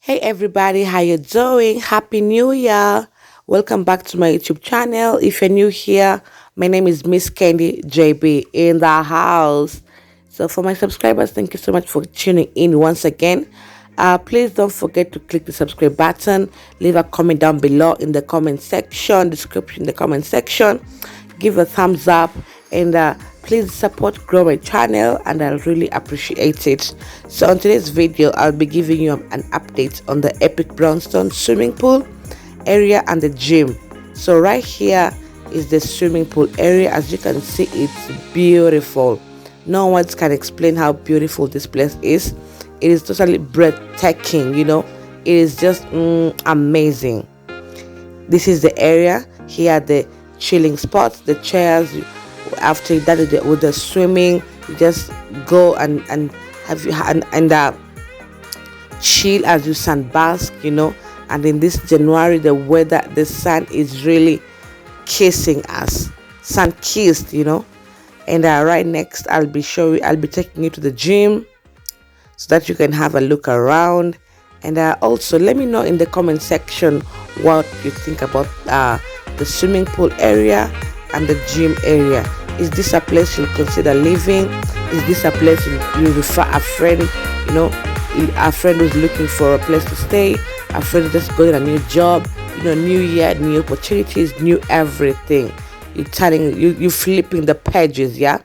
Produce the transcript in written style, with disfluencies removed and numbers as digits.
Hey everybody, how you doing? Happy New Year. Welcome back to my YouTube channel. If you're new here, my name is Miss Candy J.B in the house. So for my subscribers, thank you so much for tuning in once again. Please don't forget to click the subscribe button. Leave a comment down below in the comment section, description in the comment section. Give a thumbs up and please support grow my channel, and I'll really appreciate it. So on today's video, I'll be giving you an update on the epic Brownstone swimming pool area and the gym. So right here is the swimming pool area. As you can see, it's beautiful. No words can explain how beautiful this place is. It is totally breathtaking, it is just amazing. This is the area. Here are the chilling spots, the chairs. After that, with the swimming, you just go and have you and chill as you sunbask, and in this January, the weather, the sun is really kissing us, sun kissed, and right next I'll be taking you to the gym so that you can have a look around. And also let me know in the comment section what you think about the swimming pool area and the gym area. Is this a place you'll consider living? Is this a place you refer a friend, a friend who's looking for a place to stay, a friend who's just got a new job, new year, new opportunities, new everything. You flipping the pages, yeah?